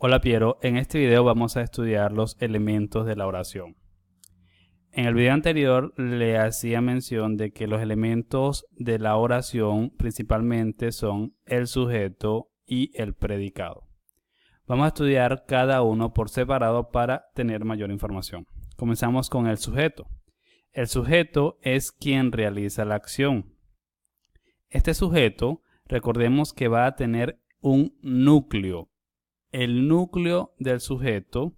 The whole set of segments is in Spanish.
Hola Piero, en este video vamos a estudiar los elementos de la oración. En el video anterior le hacía mención de que los elementos de la oración principalmente son el sujeto y el predicado. Vamos a estudiar cada uno por separado para tener mayor información. Comenzamos con el sujeto. El sujeto es quien realiza la acción. Este sujeto, recordemos que va a tener un núcleo. El núcleo del sujeto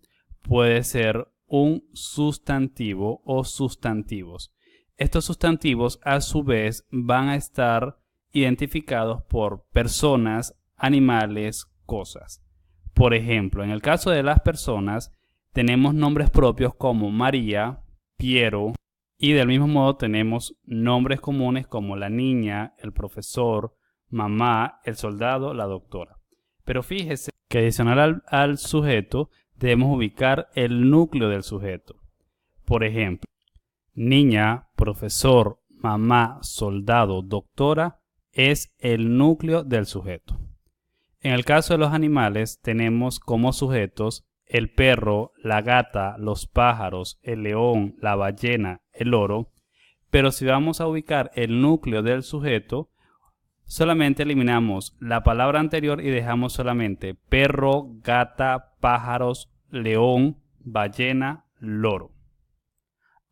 puede ser un sustantivo o sustantivos. Estos sustantivos a su vez van a estar identificados por personas, animales, cosas. Por ejemplo, en el caso de las personas tenemos nombres propios como María, Piero, y del mismo modo tenemos nombres comunes como la niña, el profesor, mamá, el soldado, la doctora. Pero fíjese que adicional al sujeto debemos ubicar el núcleo del sujeto. Por ejemplo, niña, profesor, mamá, soldado, doctora es el núcleo del sujeto. En el caso de los animales tenemos como sujetos el perro, la gata, los pájaros, el león, la ballena, el loro. Pero si vamos a ubicar el núcleo del sujeto, solamente eliminamos la palabra anterior y dejamos solamente perro, gata, pájaros, león, ballena, loro.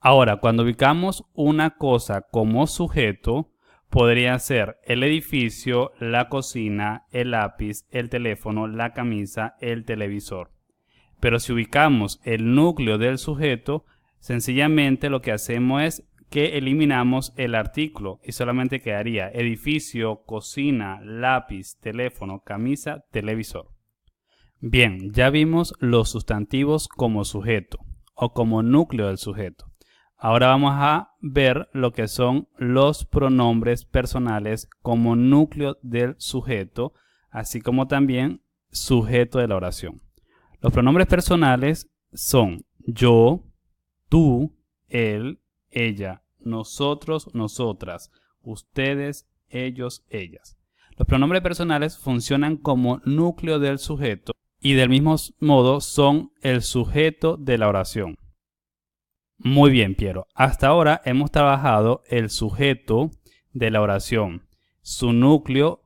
Ahora, cuando ubicamos una cosa como sujeto, podría ser el edificio, la cocina, el lápiz, el teléfono, la camisa, el televisor. Pero si ubicamos el núcleo del sujeto, sencillamente lo que hacemos es que eliminamos el artículo y solamente quedaría edificio, cocina, lápiz, teléfono, camisa, televisor. Bien, ya vimos los sustantivos como sujeto o como núcleo del sujeto. Ahora vamos a ver lo que son los pronombres personales como núcleo del sujeto, así como también sujeto de la oración. Los pronombres personales son yo, tú, él, ella, nosotros, nosotras, ustedes, ellos, ellas. Los pronombres personales funcionan como núcleo del sujeto y del mismo modo son el sujeto de la oración. Muy bien, Piero. Hasta ahora hemos trabajado el sujeto de la oración. Su núcleo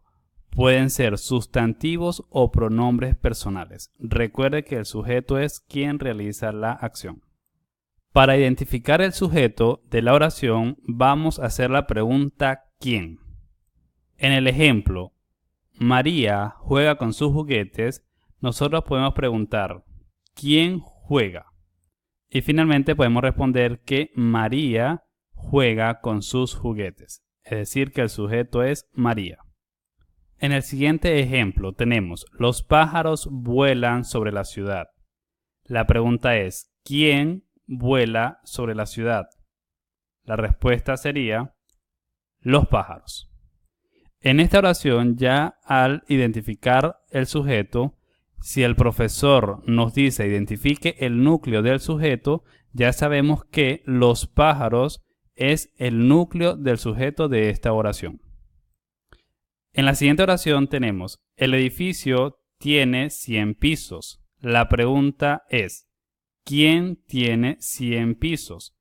pueden ser sustantivos o pronombres personales. Recuerde que el sujeto es quien realiza la acción. Para identificar el sujeto de la oración, vamos a hacer la pregunta ¿quién? En el ejemplo, María juega con sus juguetes, nosotros podemos preguntar ¿quién juega? Y finalmente podemos responder que María juega con sus juguetes. Es decir, que el sujeto es María. En el siguiente ejemplo tenemos los pájaros vuelan sobre la ciudad. La pregunta es ¿quién vuela sobre la ciudad? La respuesta sería los pájaros. En esta oración ya al identificar el sujeto, si el profesor nos dice identifique el núcleo del sujeto, ya sabemos que los pájaros es el núcleo del sujeto de esta oración. En la siguiente oración tenemos el edificio tiene 100 pisos. La pregunta es ¿quién tiene 100 pisos?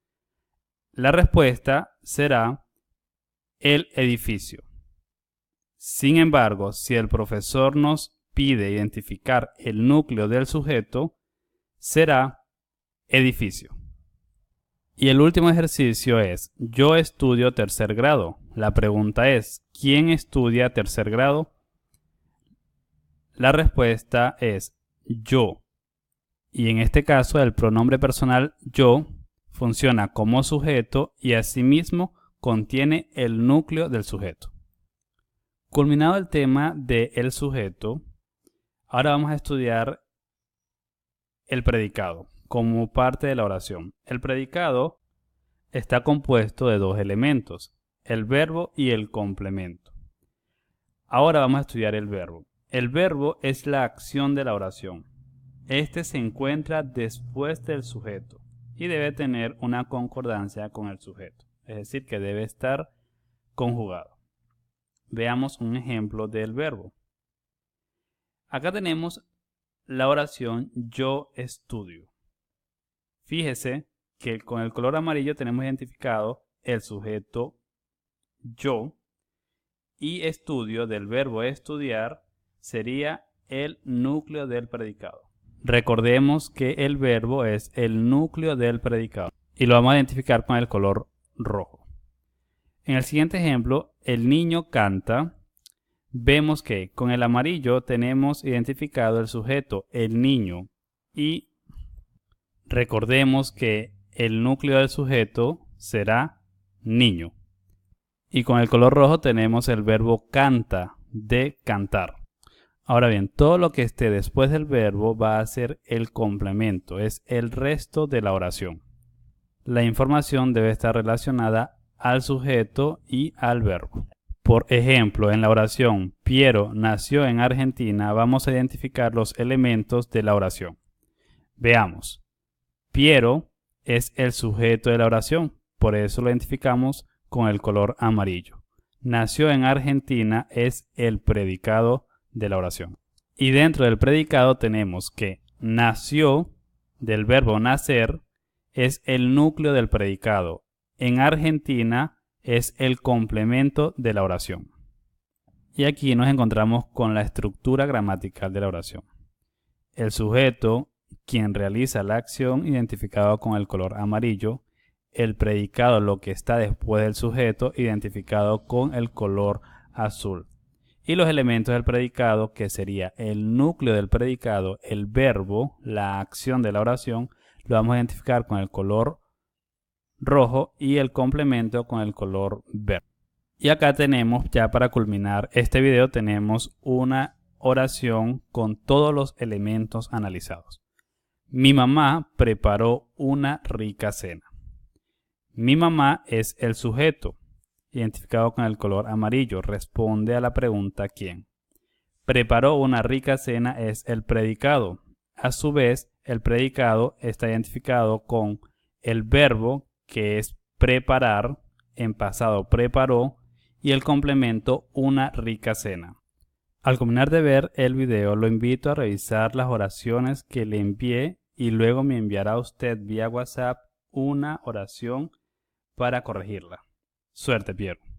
La respuesta será el edificio. Sin embargo, si el profesor nos pide identificar el núcleo del sujeto, será edificio. Y el último ejercicio es, yo estudio tercer grado. La pregunta es, ¿quién estudia tercer grado? La respuesta es yo. Y en este caso el pronombre personal yo funciona como sujeto y asimismo contiene el núcleo del sujeto. Culminado el tema del sujeto, ahora vamos a estudiar el predicado como parte de la oración. El predicado está compuesto de dos elementos, el verbo y el complemento. Ahora vamos a estudiar el verbo. El verbo es la acción de la oración. Este se encuentra después del sujeto y debe tener una concordancia con el sujeto, es decir, que debe estar conjugado. Veamos un ejemplo del verbo. Acá tenemos la oración yo estudio. Fíjese que con el color amarillo tenemos identificado el sujeto yo y estudio del verbo estudiar sería el núcleo del predicado. Recordemos que el verbo es el núcleo del predicado y lo vamos a identificar con el color rojo. En el siguiente ejemplo, el niño canta. Vemos que con el amarillo tenemos identificado el sujeto, el niño, y recordemos que el núcleo del sujeto será niño. Y con el color rojo tenemos el verbo canta, de cantar. Ahora bien, todo lo que esté después del verbo va a ser el complemento, es el resto de la oración. La información debe estar relacionada al sujeto y al verbo. Por ejemplo, en la oración Piero nació en Argentina, vamos a identificar los elementos de la oración. Veamos. Piero es el sujeto de la oración, por eso lo identificamos con el color amarillo. Nació en Argentina es el predicado de la oración. Y dentro del predicado tenemos que nació, del verbo nacer, es el núcleo del predicado. En Argentina es el complemento de la oración. Y aquí nos encontramos con la estructura gramatical de la oración. El sujeto, quien realiza la acción, identificado con el color amarillo. El predicado, lo que está después del sujeto, identificado con el color azul. Y los elementos del predicado, que sería el núcleo del predicado, el verbo, la acción de la oración, lo vamos a identificar con el color rojo y el complemento con el color verde. Y acá tenemos, ya para culminar este video, tenemos una oración con todos los elementos analizados. Mi mamá preparó una rica cena. Mi mamá es el sujeto, identificado con el color amarillo. Responde a la pregunta ¿quién? Preparó una rica cena es el predicado. A su vez, el predicado está identificado con el verbo, que es preparar, en pasado preparó, y el complemento una rica cena. Al culminar de ver el video, lo invito a revisar las oraciones que le envié y luego me enviará usted vía WhatsApp una oración para corregirla. Suerte, Piero.